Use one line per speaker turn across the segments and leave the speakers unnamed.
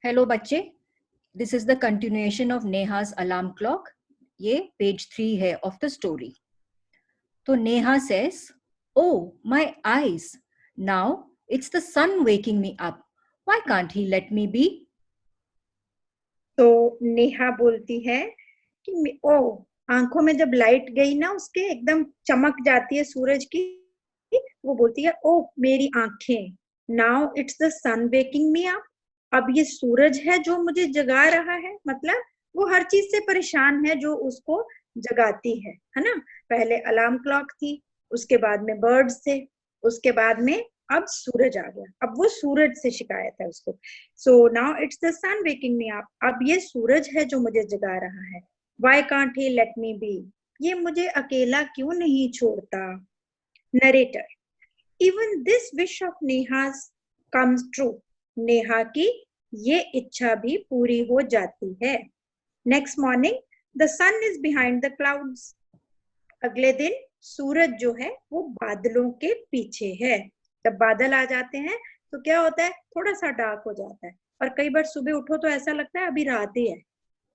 Hello बच्चे, this is the continuation of Neha's alarm clock. ये page 3 है ऑफ द स्टोरी। तो Neha says, "Oh, my eyes! Now it's the sun waking me up. Why can't he let me be?"
तो नेहा बोलती है कि ओ आंखों में जब लाइट गई ना, उसके एकदम चमक जाती है सूरज की। वो बोलती है, ओ मेरी आंखें, now it's the sun waking me up. अब ये सूरज है जो मुझे जगा रहा है। मतलब वो हर चीज से परेशान है जो उसको जगाती है ना। पहले अलार्म क्लॉक थी, उसके बाद में बर्ड्स थे, उसके बाद में अब सूरज आ गया। अब वो सूरज से शिकायत है उसको। So now it's the sun waking me up. अब ये सूरज है जो मुझे जगा रहा है। Why can't he let me be? ये मुझे अकेला क्यों नहीं छोड़ता? Narrator, even this wish of Neha's comes true. Neha की ये इच्छा भी पूरी हो जाती है। Next morning the sun is behind the clouds. अगले दिन सूरज जो है वो बादलों के पीछे है। जब बादल आ जाते हैं तो क्या होता है, थोड़ा सा डार्क हो जाता है, और कई बार सुबह उठो तो ऐसा लगता है अभी रात ही है।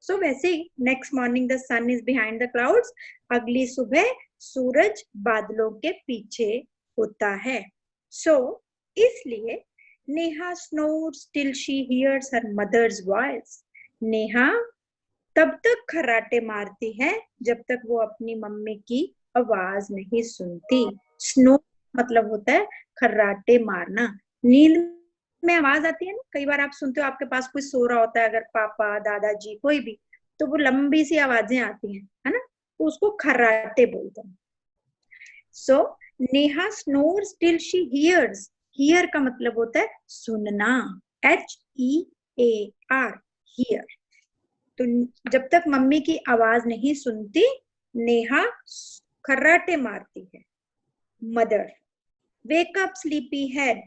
सो वैसे ही next morning the sun is behind the clouds. अगली सुबह सूरज बादलों के पीछे होता है। सो इसलिए Neha snores till she hears her mother's voice. Neha तब तक खर्राटे मारती है जब तक वो अपनी मम्मी की आवाज नहीं सुनती। स्नो मतलब होता है खर्राटे मारना। नींद में आवाज आती है ना, कई बार आप सुनते हो आपके पास कोई सो रहा होता है, अगर पापा दादाजी कोई भी, तो वो लंबी सी आवाजें आती हैं, है ना, तो उसको खर्राटे बोलते हैं। So Neha snores till she hears. Hear का मतलब होता है सुनना, HEAR, हियर। तो जब तक मम्मी की आवाज नहीं सुनती नेहा खर्राटे मारती है। Mother, wake up sleepy head.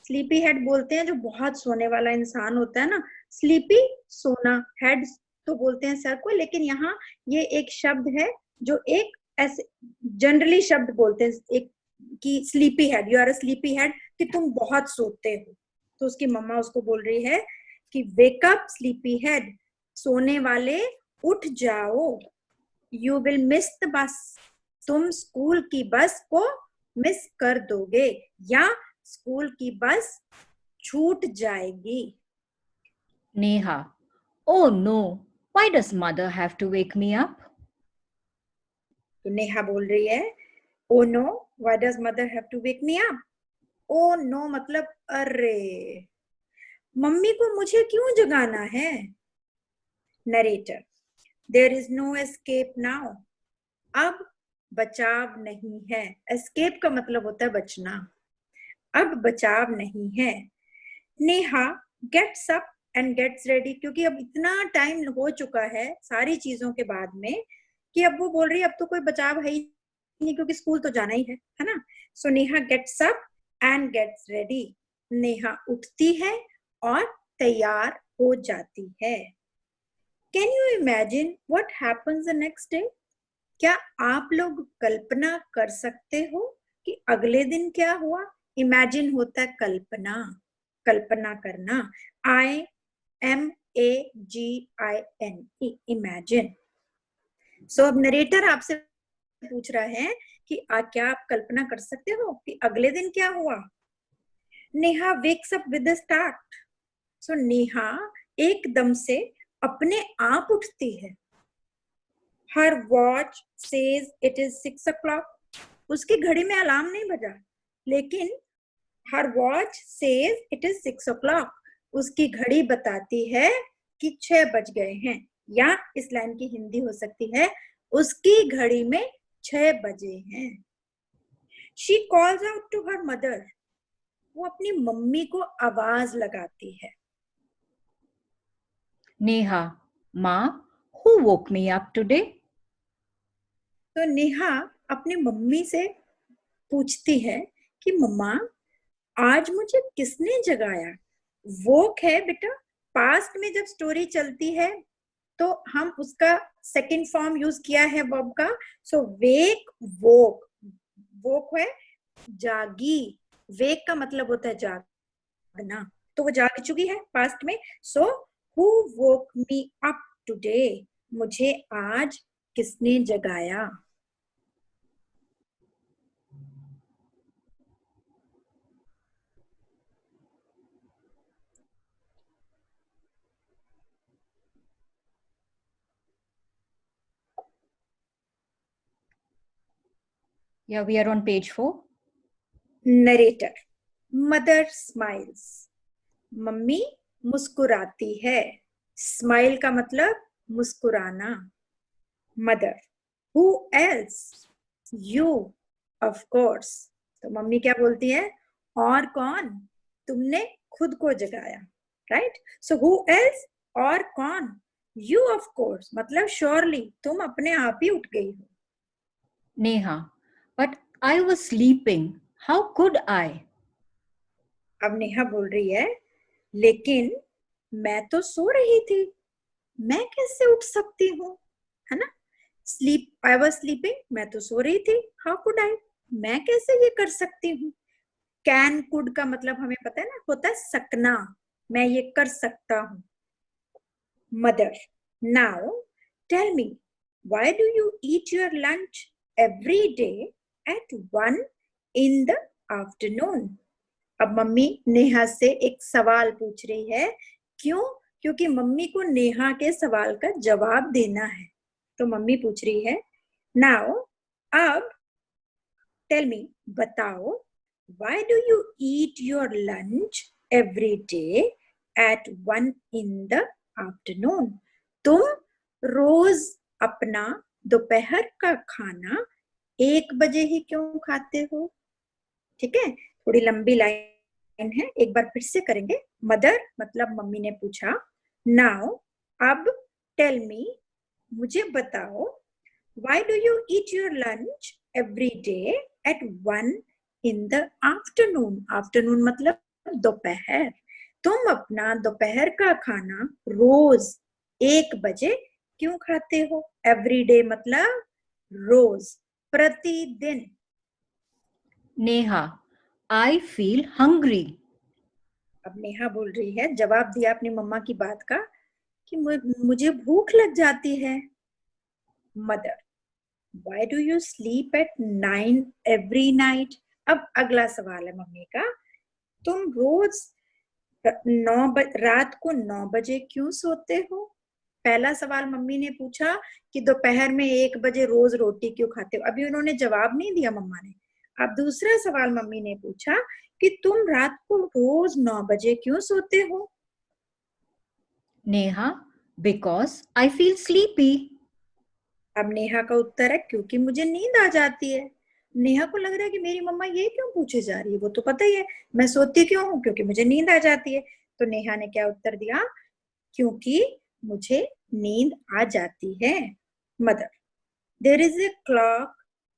Sleepy head बोलते हैं जो बहुत सोने वाला इंसान होता है ना। स्लीपी सोना, हेड तो बोलते हैं सर को, लेकिन यहाँ ये एक शब्द है जो एक ऐसे जनरली शब्द बोलते हैं एक कि sleepy head, you are a sleepy head, कि तुम बहुत सोते हो। तो उसकी मम्मा उसको बोल रही है कि वेक अप स्लीपी हेड, सोने वाले उठ जाओ। यू विल मिस द बस, तुम स्कूल की बस को मिस कर दोगे, या स्कूल की बस छूट जाएगी।
Neha, "Oh no, why does mother have to wake me up?"
तो नेहा बोल रही है, oh no why does mother have to wake me up. Oh no मतलब अरे, मम्मी को मुझे क्यों जगाना है। Narrator, there is no escape now. अब बचाव नहीं है। एस्केप का मतलब होता है बचना। अब बचाव नहीं है। Neha gets up and gets ready, क्योंकि अब इतना टाइम हो चुका है सारी चीजों के बाद में कि अब वो बोल रही है अब तो कोई बचाव है ही नहीं, क्योंकि स्कूल तो जाना ही है ना। So Neha gets up and gets ready. Neha उठती है और तैयार हो जाती है। Can you imagine what happens the next day? क्या आप लोग कल्पना कर सकते हो कि अगले दिन क्या हुआ? इमेजिन होता है कल्पना, कल्पना करना। IMAGIN, imagine. सो अब नरेटर आपसे पूछ रहा है कि क्या आप कल्पना कर सकते हो कि अगले दिन क्या हुआ? Neha wakes up with the start. So Neha एकदम से अपने आप उठती है। Her watch says it is 6 o'clock। उसकी घड़ी में अलार्म नहीं बजा, लेकिन her watch says it is 6 o'clock। उसकी घड़ी बताती है कि 6 बज गए हैं। या इस लाइन की हिंदी हो सकती है, उसकी घड़ी में 6 बजे हैं। She calls out to her mother. वो अपनी मम्मी को आवाज लगाती है।
नेहा, "माँ, who woke me up today?"
तो नेहा अपनी मम्मी से पूछती है कि मम्मा आज मुझे किसने जगाया? वोक है बेटा, पास्ट में जब स्टोरी चलती है तो हम उसका सेकंड फॉर्म यूज किया है वर्ब का। सो वेक, वोक, वोक है जागी, वेक का मतलब होता है जागना। तो वो जाग चुकी है पास्ट में. So who woke me up today, मुझे आज किसने जगाया.
Yeah, we are on page 4.
Narrator. Mother smiles, mummy मुस्कुराती है. स्माइल का मतलब मुस्कुराना. Mother. Who else, you of course. तो मम्मी क्या बोलती है, और कौन, तुमने खुद को जगाया. राइट. सो हु एल्स, और कौन. यू ऑफ कोर्स मतलब श्योरली, तुम अपने आप ही उठ गई हो.
Neha, but I was sleeping. How could I?
अब नेहा बोल रही है, लेकिन मैं तो सो रही थी, मैं कैसे उठ सकती हूँ, है ना. स्लीप, आई वॉज स्लीपिंग, मैं तो सो रही थी. हाउ कुड आई, मैं कैसे ये कर सकती हूँ. कैन कुड का मतलब हमें पता है ना, होता है सकना, मैं ये कर सकता हूँ. Mother. Now tell me, why do you eat your lunch every day at 1 in the afternoon. अब मम्मी नेहा से एक सवाल पूछ रही है. क्यों, क्योंकि मम्मी को नेहा के सवाल का जवाब देना है. तो मम्मी पूछ रही है, नाउ, अब, टेल मी, बताओ, why do you eat your lunch every day at 1 in the afternoon. तुम रोज अपना दोपहर का खाना 1 बजे ही क्यों खाते हो. ठीक है, थोड़ी लंबी लाइन है, एक बार फिर से करेंगे. मदर मतलब मम्मी ने पूछा. नाउ, अब, टेल मी, मुझे बताओ, why do you eat your lunch every day at 1 in the afternoon. Afternoon मतलब दोपहर. तुम अपना दोपहर का खाना रोज 1 बजे क्यों खाते हो. एवरी डे मतलब रोज, प्रतिदिन.
Neha, I feel hungry.
अब नेहा बोल रही है, जवाब दिया अपनी मम्मा की बात का, कि मुझे भूख लग जाती है. Mother. Why do you sleep at 9 every night. अब अगला सवाल है मम्मी का, तुम रोज रात को 9 बजे क्यों सोते हो. पहला सवाल मम्मी ने पूछा कि दोपहर में 1 बजे रोज रोटी क्यों खाते हो. अभी उन्होंने जवाब नहीं दिया मम्मा ने. अब दूसरा सवाल मम्मी ने पूछा कि तुम रात को रोज 9 बजे क्यों सोते हो.
Neha, because I feel sleepy.
अब नेहा का उत्तर है, क्योंकि मुझे नींद आ जाती है. नेहा को लग रहा है कि मेरी मम्मा ये क्यों पूछे जा रही है, वो तो पता ही है मैं सोती क्यों हूँ, क्योंकि मुझे नींद आ जाती है. तो नेहा ने क्या उत्तर दिया, क्योंकि मुझे नींद आ जाती है. Mother. There is a clock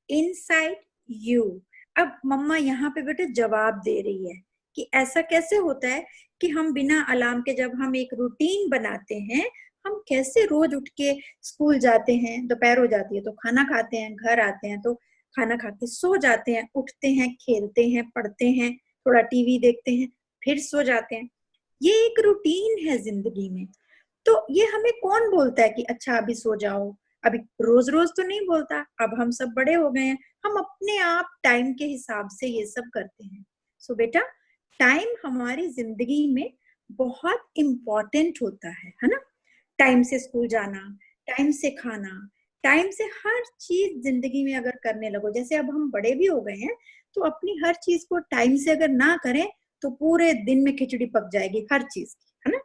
inside you. अब मम्मा यहाँ पे बेटे जवाब दे रही है कि ऐसा कैसे होता है कि हम बिना अलार्म के जब हम एक रूटीन बनाते हैं, हम कैसे रोज उठ के स्कूल जाते हैं, दोपहर हो जाती है तो खाना खाते हैं, घर आते हैं तो खाना खा के सो जाते हैं, उठते हैं, खेलते हैं, पढ़ते हैं, थोड़ा टीवी देखते हैं, फिर सो जाते हैं. ये एक रूटीन है जिंदगी में. तो ये हमें कौन बोलता है कि अच्छा अभी सो जाओ. अभी रोज रोज तो नहीं बोलता. अब हम सब बड़े हो गए हैं, हम अपने आप टाइम के हिसाब से ये सब करते हैं. सो बेटा, टाइम हमारी जिंदगी में बहुत इम्पोर्टेंट होता है ना. टाइम से स्कूल जाना, टाइम से खाना, टाइम से हर चीज जिंदगी में अगर करने लगो. जैसे अब हम बड़े भी हो गए हैं, तो अपनी हर चीज को टाइम से अगर ना करें तो पूरे दिन में खिचड़ी पक जाएगी हर चीज की, है ना.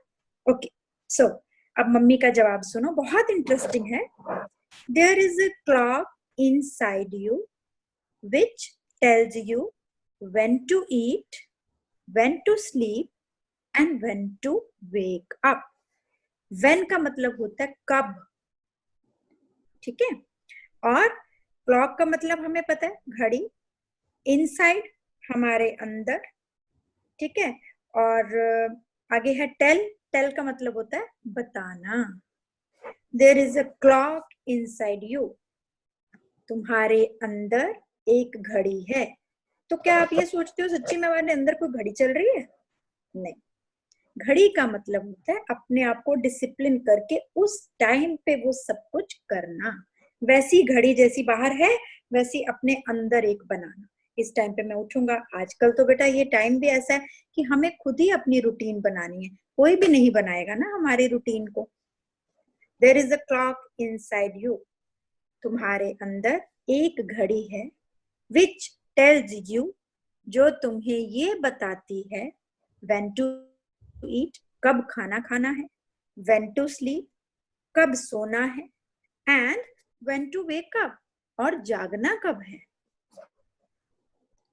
ओके, सो अब मम्मी का जवाब सुनो, बहुत इंटरेस्टिंग है. There is a clock inside you which tells you when to eat, when to sleep and when to wake up. when का मतलब होता है कब. ठीक है, और क्लॉक का मतलब हमें पता है घड़ी. इनसाइड हमारे अंदर. ठीक है, और आगे है टेल. टेल का मतलब होता है बताना. There is a clock inside you. तुम्हारे अंदर एक घड़ी है. तो क्या आप ये सोचते हो सच्ची में हमारे अंदर कोई घड़ी चल रही है. नहीं, घड़ी का मतलब होता है अपने आप को डिसिप्लिन करके उस टाइम पे वो सब कुछ करना। वैसी घड़ी जैसी बाहर है वैसी अपने अंदर एक बनाना। इस टाइम पे मैं उठूंगा। आजकल तो बेटा ये टाइम भी ऐसा है कि हमें खुद ही अपनी रूटीन बनानी है, कोई भी नहीं बनाएगा ना हमारी रूटीन को। There is a clock inside you, तुम्हारे अंदर एक घड़ी है, विच टेल्स यू, जो तुम्हें ये बताती है व्हेन टू ईट, कब खाना खाना है, व्हेन टू स्लीप, कब सोना है, and when to wake up, और जागना कब है।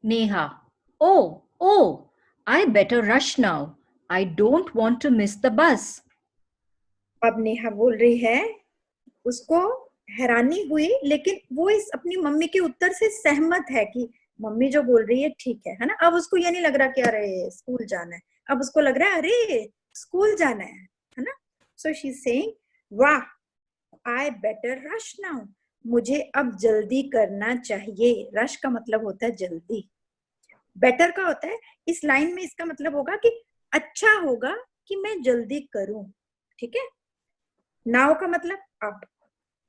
Neha, oh, I better rush now. I don't want to miss the bus.
अब नेहा बोल रही है, उसको हैरानी हुई लेकिन वो इस अपनी मम्मी के उत्तर से सहमत है कि मम्मी जो बोल रही है ठीक है ना। अब उसको ये नहीं लग रहा कि अरे स्कूल जाना है, अब उसको लग रहा है अरे स्कूल जाना है ना। सो शी इज सेइंग, वाह आई बेटर रश नाउ, मुझे अब जल्दी करना चाहिए। रश का मतलब होता है जल्दी, बेटर का होता है इस लाइन में इसका मतलब होगा कि अच्छा होगा कि मैं जल्दी करूं, ठीक है। नाउ का मतलब अब,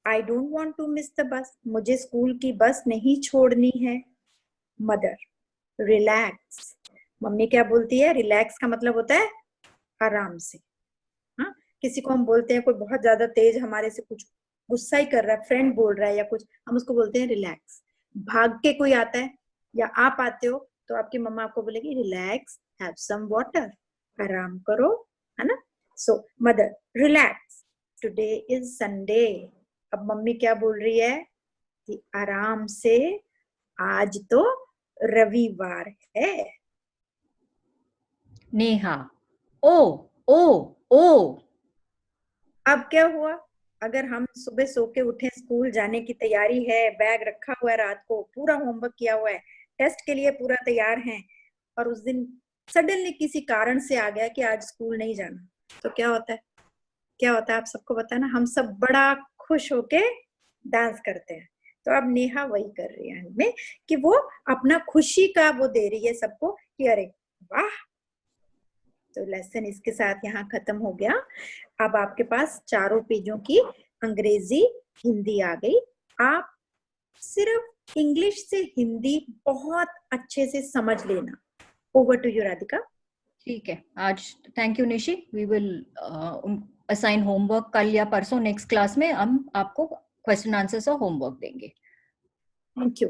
I don't want to miss the bus, मुझे स्कूल की बस नहीं छोड़नी है। मदर, रिलैक्स, मम्मी क्या बोलती है, रिलैक्स का मतलब होता है आराम से। हाँ, किसी को हम बोलते हैं कोई बहुत ज्यादा तेज हमारे से कुछ गुस्सा ही कर रहा है, फ्रेंड बोल रहा है या कुछ, हम उसको बोलते हैं रिलैक्स। भाग के कोई आता है या आप आते हो तो आपकी मम्मा आपको बोलेगी रिलैक्स, हैव सम वाटर, आराम करो, है ना। So mother, relax, today is Sunday. अब मम्मी क्या बोल रही है कि आराम से, आज तो रविवार है।
Neha, oh.
अब क्या हुआ, अगर हम सुबह सो के उठे, स्कूल जाने की तैयारी है, बैग रखा हुआ है, रात को पूरा होमवर्क किया हुआ है, टेस्ट के लिए पूरा तैयार हैं, और उस दिन सडनली किसी कारण से आ गया कि आज स्कूल नहीं जाना, तो क्या होता है, क्या होता है आप सबको पता है ना, हम सब बड़ा खुश होके डांस करते हैं। तो अब नेहा वही कर रही है हमें कि वो अपना खुशी का वो दे रही है सबको कि अरे वाह। तो लेसन इसके साथ यहाँ खत्म हो गया। अब आपके पास चारों पेजों की अंग्रेजी हिंदी आ गई। आप सिर्फ इंग्लिश से हिंदी बहुत अच्छे से समझ लेना। Over to you Radhika.
ठीक है, आज thank you Nishi. We will assign homework कल या परसों, नेक्स्ट क्लास में हम आपको क्वेश्चन आंसर्स और होमवर्क देंगे।
Thank you.